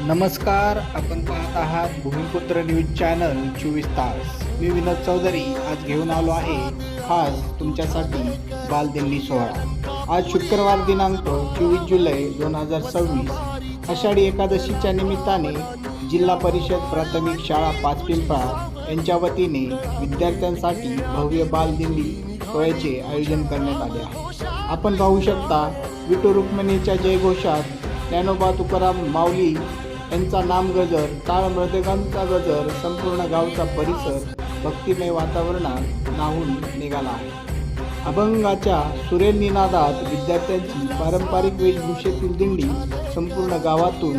नमस्कार, आपण पाहत आहात भूमिपुत्र न्यूज चॅनल 24 तास. मी विनोद चौधरी आज घेऊन आलो आहे खास तुमच्यासाठी बालदिंडी सोहळा. आज शुक्रवार दिनांक 24 जुलै 2026 आषाढी एकादशीच्या निमित्ताने जिल्हा परिषद प्राथमिक शाळा 5 पिंपळा यांच्या वतीने विद्यार्थ्यांसाठी भव्य बालदिंडी सोहळ्याचे आयोजन करण्यात आले आहे. आपण पाहू शकता विठू रुक्मिणीच्या जयघोषात ज्ञानोबा तुकाराम माऊली यांचा नामगजर, टाळ मृदंगांचा गजर, संपूर्ण गावचा परिसर भक्तिमय वातावरणात न्हाऊन निघाला आहे. अभंगाच्या सुरेल निनादात विद्यार्थ्यांची पारंपरिक वेशभूषेतील दिंडी संपूर्ण गावातून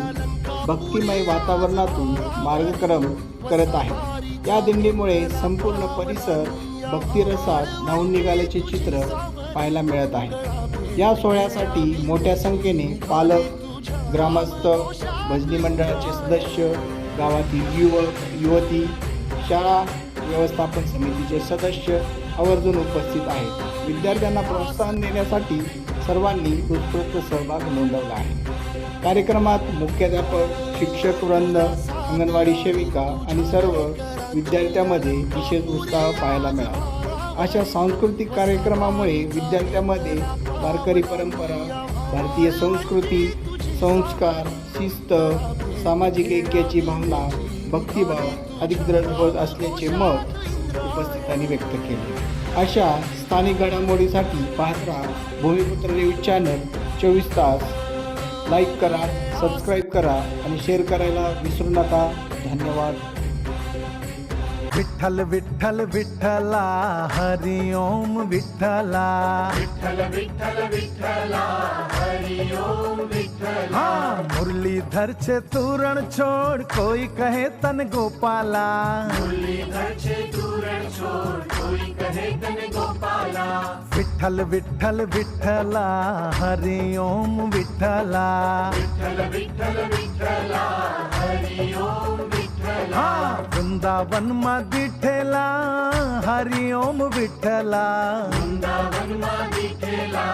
भक्तिमय वातावरणातून मार्गक्रम करत आहे. या दिंडीमुळे संपूर्ण परिसर भक्तिरसात न्हाऊन निघाल्याचे चित्र पाहायला मिळत आहे. या सोहळ्यासाठी मोठ्या संख्येने पालक, ग्रामस्थ, भजनी मंडळाचे सदस्य, गावातील युवक युवती, शाळा व्यवस्थापन समितीचे सदस्य आवर्जून उपस्थित आहेत. विद्यार्थ्यांना प्रोत्साहन देण्यासाठी सर्वांनी उत्स्फूर्त सहभाग नोंदवला आहे. कार्यक्रमात मुख्याध्यापक, शिक्षक वृंद, अंगणवाडी सेविका आणि सर्व विद्यार्थ्यांमध्ये विशेष उत्साह पाहायला मिळाला. अशा सांस्कृतिक कार्यक्रमामुळे विद्यार्थ्यांमध्ये वारकरी परंपरा, भारतीय संस्कृती, संस्कार, शिस्त, सामाजिक ऐक्याची भावना, भक्तिभाव अधिक दृढ होत असल्याचे मत उपस्थितांनी व्यक्त केले. अशा स्थानिक घडामोडीसाठी पाहत राहा भूमिपुत्र न्यूज चॅनल 24 तास. लाईक करा, सबस्क्राईब करा आणि शेअर करायला विसरू नका. धन्यवाद. विठ्ठल विठ्ठल विठ्ठला, हरि ओम विठ्ठला. विठ्ठल विठ्ठल विठ्ठला, हरि ओम विठ्ठला. हाँ, मुरलीधर छे तूरण छोड़, कोई कहे तन गोपाला. मुरलीधर छे तूरण छोड़, कोई कहे तन गोपाला. विठ्ठल विठ्ठल विठ्ठला, हरि ओम विठ्ठला. विठ्ठल विठ्ठल विठ्ठला, हरि ओम विठ्ठला. हाँ, वृंदावन मा दिठेला, हरि ओम विठ्ठला. वृंदावन मा दिठेला.